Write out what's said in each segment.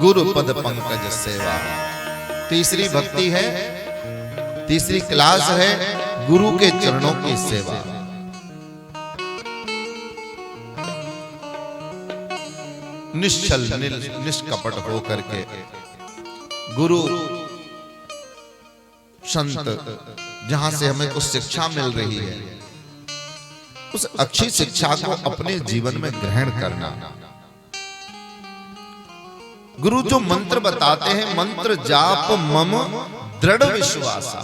गुरु पद पंकज सेवा। तीसरी भक्ति है, तीसरी क्लास है गुरु के चरणों की सेवा। निश्चल निष्कपट होकर के गुरु संत जहां से हमें कुछ शिक्षा मिल रही है, उस अच्छी शिक्षा को अपने जीवन में ग्रहण करना। गुरु जो मंत्र बताते हैं, मंत्र जाप मम दृढ़ विश्वासा।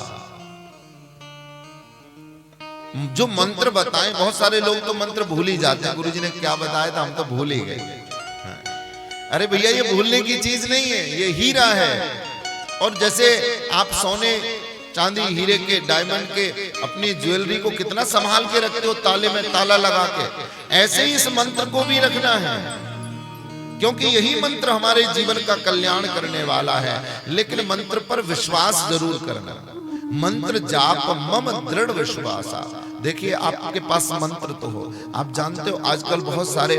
जो मंत्र बताएं, बहुत सारे लोग तो मंत्र भूल ही जाते हैं। गुरु जी ने क्या बताया था हम तो भूल ही गए। अरे भैया ये भूलने की चीज नहीं है, ये हीरा है। और जैसे आप सोने चांदी हीरे के डायमंड के अपनी ज्वेलरी को कितना संभाल के रखते हो, ताले में ताला लगा के, ऐसे ही इस मंत्र को भी रखना है, क्योंकि यही मंत्र हमारे जीवन का कल्याण करने वाला है। लेकिन मंत्र पर विश्वास जरूर करना। मंत्र जाप मम दृढ़ विश्वासा। देखिए आपके पास मंत्र तो हो, आप जानते हो आजकल बहुत सारे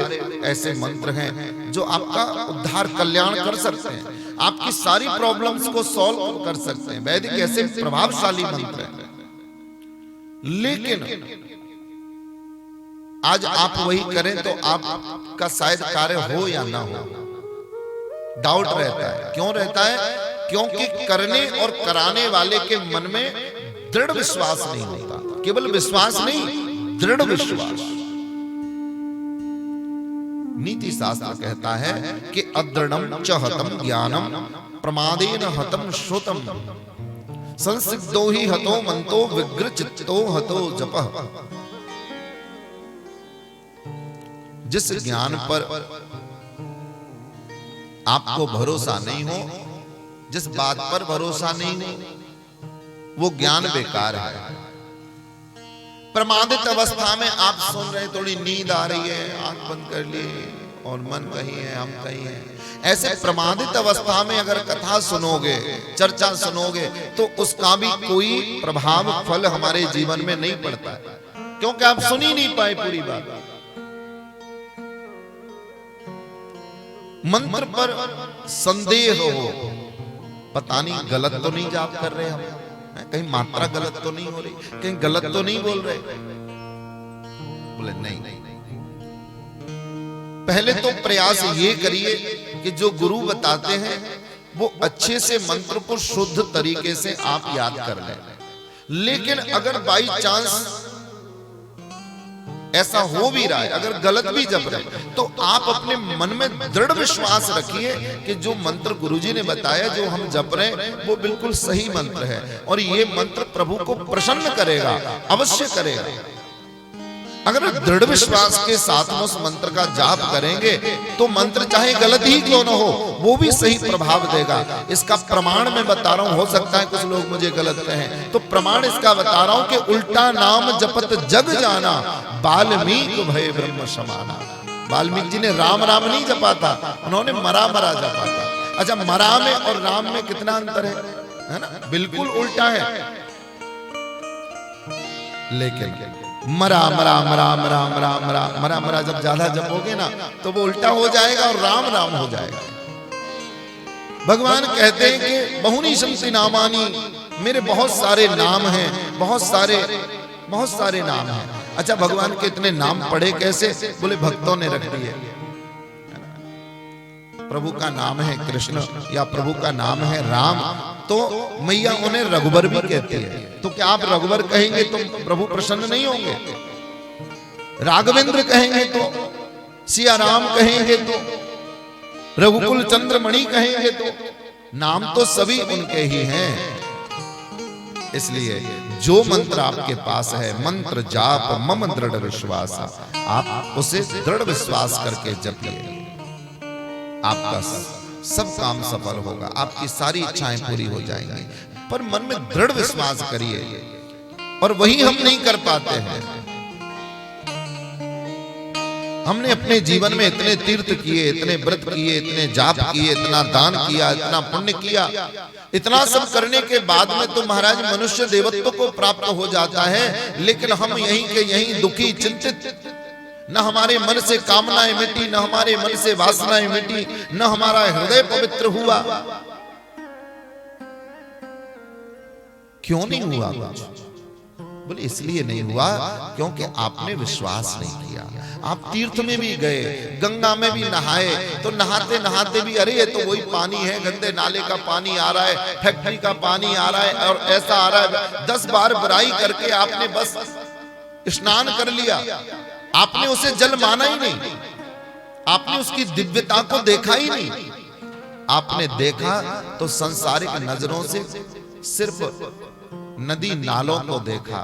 ऐसे मंत्र हैं जो आपका उद्धार कल्याण कर सकते हैं, आपकी सारी प्रॉब्लम्स को सॉल्व कर सकते हैं। वैदिक ऐसे प्रभावशाली मंत्र हैं। लेकिन आज आप वही करें तो आपका शायद कार्य हो या ना हो, डाउट रहता है। क्यों रहता है? क्योंकि करने और कराने वाले के मन में दृढ़ विश्वास नहीं होता। केवल विश्वास नहीं, दृढ़ विश्वास। नीति शास्त्र कहता है कि अदृढ़ं च हतम ज्ञानम प्रमादेन हतम श्रुतम संसिद्धो ही हतो मंतो विग्र चित्तो हतो जपः। जिस ज्ञान पर आपको भरोसा नहीं हो, जिस बात पर भरोसा नहीं हो, वो ज्ञान बेकार है। प्रमादित अवस्था में आप सुन रहे, थोड़ी नींद आ रही है, आंख बंद कर लिए और मन कहीं है, हम कहीं है, ऐसे प्रमादित अवस्था में अगर कथा सुनोगे, चर्चा सुनोगे, तो उसका भी कोई प्रभाव फल हमारे जीवन में नहीं पड़ता, क्योंकि आप सुन ही नहीं पाए पूरी बात। मंत्र पर संदेह हो, पता नहीं गलत तो नहीं जाप कर रहे हम, कहीं मात्रा गलत तो नहीं हो रही, कहीं गलत तो नहीं बोल रहे। बोले नहीं, पहले तो प्रयास ये करिए कि जो गुरु बताते हैं वो अच्छे से मंत्र को शुद्ध तरीके से आप याद कर लें। लेकिन अगर बाई चांस ऐसा हो भी रहा है, अगर गलत भी जप रहे, तो आप अपने मन में दृढ़ विश्वास रखिए कि जो मंत्र गुरुजी ने बताया, जो हम जप रहे हैं, वो बिल्कुल सही मंत्र है और ये मंत्र प्रभु को प्रसन्न करेगा, अवश्य करेगा। अगर दृढ़ विश्वास के साथ में उस मंत्र का जाप करेंगे तो मंत्र चाहे गलत ही क्यों न हो, वो भी सही प्रभाव देगा। इसका प्रमाण मैं बता रहा हूं, हो सकता है कुछ लोग मुझे गलत कहें, तो प्रमाण इसका बता रहा हूं कि उल्टा नाम जपत जग जाना, वाल्मीकि भय ब्रह्म समाना। वाल्मीकि जी ने राम राम नहीं जपा था, उन्होंने मरा मरा जपा था। अच्छा, मरा में और राम में कितना अंतर है ना? बिल्कुल उल्टा है। लेकिन मरा मरा मरा मरा मरा मरा मरा मरा जब ज्यादा जपोगे ना तो वो उल्टा हो जाएगा और राम राम हो जाएगा। भगवान कहते हैं कि बहुनी शंति नामानी, मेरे बहुत सारे नाम हैं, बहुत सारे नाम हैं। अच्छा, भगवान के इतने नाम पढ़े कैसे? बोले भक्तों ने रख दिए। प्रभु का नाम है कृष्ण या प्रभु का नाम है राम, तो मैया उन्हें रघुबर भी कहती है। तो क्या आप रघुबर कहेंगे तो प्रभु प्रसन्न नहीं होंगे? राघवेंद्र कहेंगे तो, सिया राम कहेंगे तो, रघुकुल चंद्रमणि कहेंगे तो, नाम तो सभी उनके ही हैं। इसलिए जो मंत्र आपके पास है, मंत्र जाप मम दृढ़ विश्वास, आप उसे दृढ़ विश्वास करके जपिए, आपका सब काम सफल होगा, आपकी सारी इच्छाएं पूरी हो जाएंगी। पर मन में दृढ़ विश्वास करिए, और वही हम नहीं कर पाते हैं। हमने अपने जीवन में इतने तीर्थ किए, इतने व्रत किए, इतने जाप किए, इतना दान किया, इतना पुण्य किया, इतना सब करने के बाद में तो महाराज मनुष्य देवत्व को प्राप्त हो जाता है। लेकिन हम यहीं के यहीं दुखी, चिंतित, न हमारे मन से कामनाएं मिटी, न हमारे मन से वासनाएं मिटी, न हमारा हृदय पवित्र हुआ। क्यों नहीं हुआ कुछ? बोले इसलिए नहीं हुआ क्योंकि आपने विश्वास नहीं किया। आप तीर्थ में भी गए, गंगा में भी नहाए, तो नहाते नहाते भी अरे ये तो वही पानी है, गंदे नाले का पानी आ रहा है, फैक्ट्री का पानी आ रहा है और ऐसा आ रहा है। 10 बार बुराई करके आपने बस स्नान कर लिया, आपने उसे जल माना ही नहीं, आपने उसकी दिव्यता को देखा ही नहीं। आपने देखा तो संसारिक नजरों से सिर्फ नदी नालों को देखा,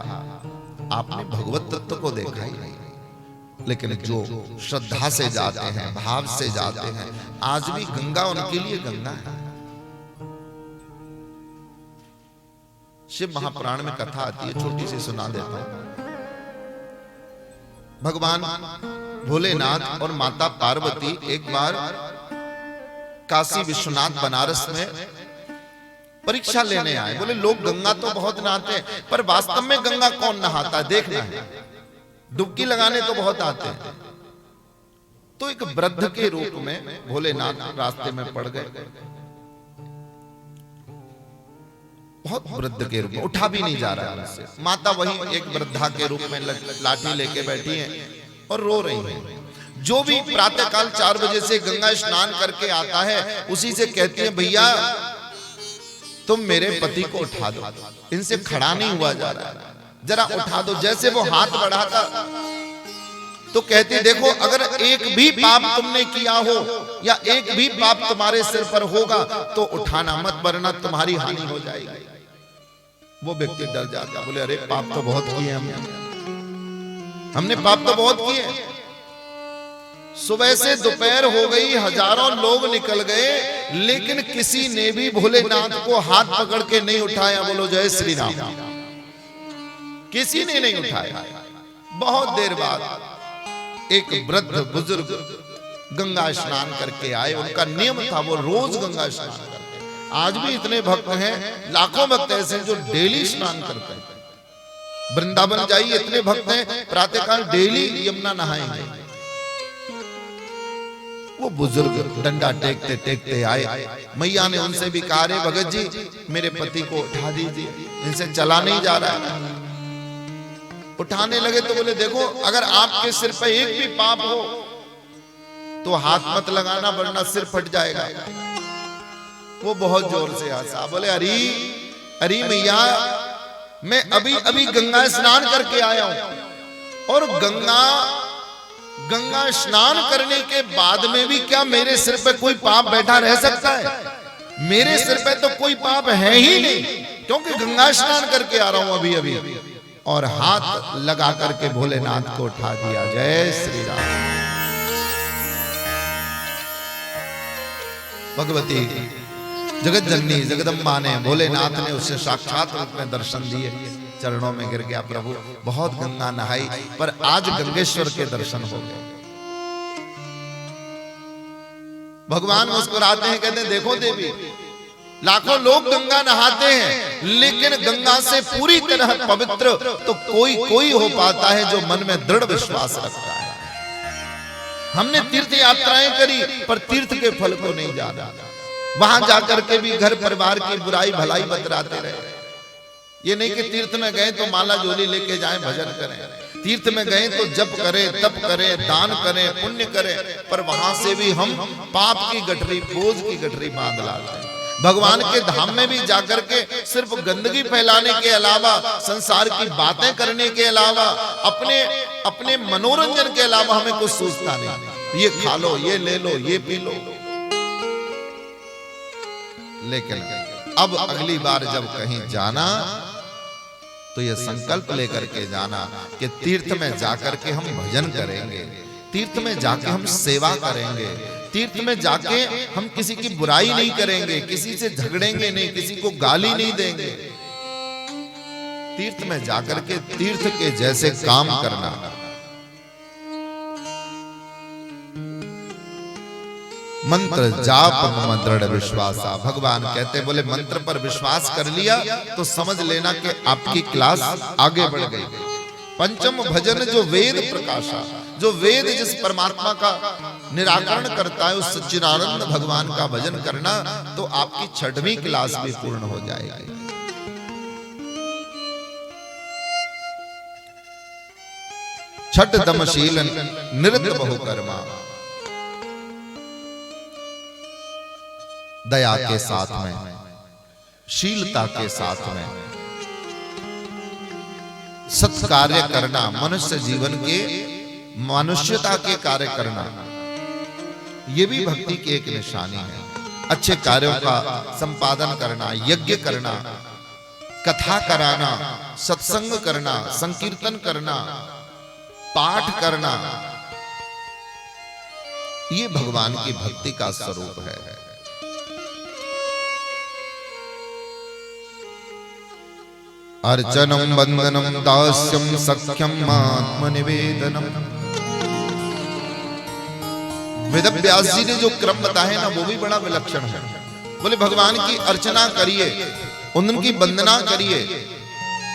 आपने भगवत तत्व को देखा ही नहीं। लेकिन जो श्रद्धा से जाते हैं, भाव से जाते हैं, आज भी गंगा उनके लिए गंगा है। शिव महापुराण में कथा आती है, छोटी सी सुना देता हूं। भगवान भोलेनाथ और माता पार्वती एक बार काशी विश्वनाथ बनारस में परीक्षा लेने आए। बोले लोग गंगा तो बहुत नहाते हैं, पर वास्तव में गंगा कौन नहाता है देखना है। डुबकी लगाने तो बहुत आते हैं। तो एक वृद्ध के रूप में भोलेनाथ रास्ते में पड़ गए, बहुत वृद्ध के रूप में, उठा भी नहीं जा रहा है उससे। माता वही एक वृद्धा के रूप में लाठी लेके बैठी है और रो रही है। जो भी प्रातःकाल 4 बजे से गंगा स्नान करके आता है, उसी से कहती है भैया तुम मेरे पति को उठा दो, इनसे खड़ा नहीं हुआ जा रहा, जरा उठा दो। जैसे वो हाथ बढ़ाता तो कहती देखो अगर एक भी पाप तुमने किया हो या एक भी पाप तुम्हारे सिर पर होगा तो उठाना मत, वरना तुम्हारी हानि हो जाएगी। वो व्यक्ति डर जाता, बोले अरे पाप तो बहुत किए हमने पाप तो बहुत किए। सुबह से दोपहर हो गई, हजारों लोग निकल गए, लेकिन किसी ने भी भोलेनाथ को हाथ पकड़ के नहीं उठाया। बोलो जय श्री राम। किसी ने नहीं उठाया। बहुत देर बाद एक वृद्ध बुजुर्ग गंगा स्नान करके आए। उनका नियम था, वो रोज गंगा स्नान करते। आज भी इतने भक्त हैं, लाखों भक्त ऐसे जो डेली स्नान करते हैं। वृंदावन जाइए, इतने भक्त हैं, प्रातःकाल डेली यमुना नहाएंगे। वो बुजुर्ग डंडा टेकते टेकते आए। मैया ने उनसे भी कहा रे भगत जी मेरे पति को उठा दीजिए, इनसे चला नहीं जा रहा है। उठाने लगे तो बोले देखो अगर आपके सिर पे एक भी पाप हो तो हाथ मत लगाना, वरना सिर फट जाएगा। वो बहुत जोर से हंसा, बोले अरे मैया मैं अभी अभी गंगा स्नान करके आया हूं, और गंगा स्नान करने के बाद में भी क्या मेरे सिर पे कोई पाप बैठा रह सकता है? मेरे सिर पे तो कोई पाप है ही नहीं, क्योंकि गंगा स्नान करके आ रहा हूं अभी अभी। और हाथ लगा करके भोलेनाथ को उठा दिया। जय श्री राम। भगवती जगत जननी जगदम्बा ने, भोलेनाथ ने उसे साक्षात रूप में दर्शन दिए। चरणों में गिर गया, प्रभु बहुत गंगा नहाई पर आज गंगेश्वर के दर्शन हो गए। भगवान मुस्कुराते हैं, कहते हैं देखो देवी लाखों लोग गंगा नहाते हैं, लेकिन गंगा से पूरी तरह पवित्र तो कोई हो पाता है जो मन में दृढ़ विश्वास रखता है। हमने तीर्थ यात्राएं करी पर तीर्थ के फल को नहीं जाना। वहां जाकर के भी घर परिवार की बुराई भलाई बतराते रहे। ये नहीं कि तीर्थ में गए तो माला झोली लेके जाएं भजन करें, तीर्थ में गए तो जप करें, तप करें, दान करें, पुण्य करें, पर वहां से भी हम पाप की गठरी, बोझ की गठरी बांध लाते हैं। भगवान के धाम में भी जाकर के सिर्फ गंदगी फैलाने के अलावा, संसार की बातें करने के अलावा, अपने मनोरंजन के अलावा हमें कुछ सूझता नहीं। ये खा लो, ये ले लो, ये पी लो। लेकिन अब अगली बार जब कहीं जाना तो ये संकल्प लेकर के जाना कि तीर्थ में जाकर के हम भजन करेंगे, तीर्थ में जाके हम सेवा करेंगे, तीर्थ में जाके हम किसी की बुराई नहीं करेंगे, किसी से झगड़ेंगे नहीं, किसी को गाली नहीं देंगे। तीर्थ में जाकर के तीर्थ के जैसे काम करना। मंत्र जाप मम दृढ़ विश्वासा। भगवान कहते बोले मंत्र पर विश्वास कर लिया तो समझ लेना कि आपकी क्लास आगे बढ़ गई। पंचम भजन जो वेद प्रकाशा, जो वेद जिस परमात्मा का निराकरण करता है, उस सच्चिदानंद भगवान का भजन करना, तो आपकी 6वीं क्लास भी पूर्ण हो जाएगी। छठ दमशील निरत बहुकर्मा, दया के साथ में, शीलता के साथ में सत्कार्य करना, मनुष्य जीवन के मनुष्यता के कार्य करना, ये भी भक्ति की एक निशानी है। अच्छे कार्यों का संपादन करना, यज्ञ करना, कथा कराना, सत्संग करना, संकीर्तन करना, पाठ करना, ये भगवान की भक्ति का स्वरूप है। अर्चनम वंदनम दास्यम सख्यम आत्मनिवेदनम। वेद व्यास जी ने जो क्रम बताया ना, वो भी बड़ा विलक्षण है। बोले भगवान की अर्चना करिए, उनकी वंदना करिए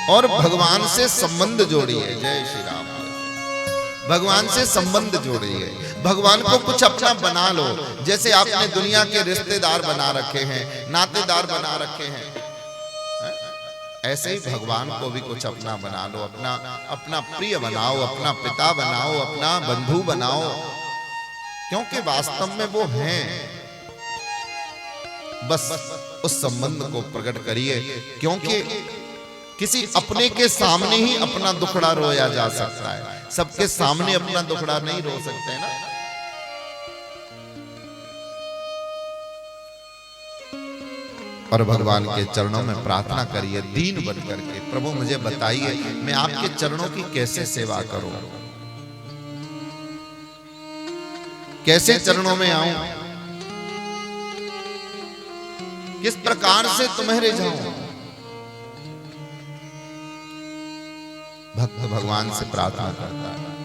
और भगवान से संबंध जोड़िए। जय श्री राम। भगवान से संबंध जोड़िए, भगवान को कुछ अपना बना लो। जैसे आपने दुनिया के रिश्तेदार बना रखे हैं, नातेदार बना रखे हैं, ऐसे ही भगवान को भी कुछ अपना बना लो। अपना प्रिय बनाओ, अपना पिता बनाओ, अपना बंधु बनाओ, क्योंकि वास्तव में वो हैं। बस उस संबंध को प्रकट करिए, क्योंकि किसी अपने के सामने ही अपना दुखड़ा रोया जा सकता है, सबके सामने अपना दुखड़ा नहीं रो सकते ना। और भगवान के चरणों में प्रार्थना करिए दीन बन करके, प्रभु मुझे बताइए मैं आपके चरणों की कैसे सेवा करूं, कैसे चरणों में आऊं, किस प्रकार से तुम्हारे जाऊं। भक्त भगवान से प्रार्थना करता है।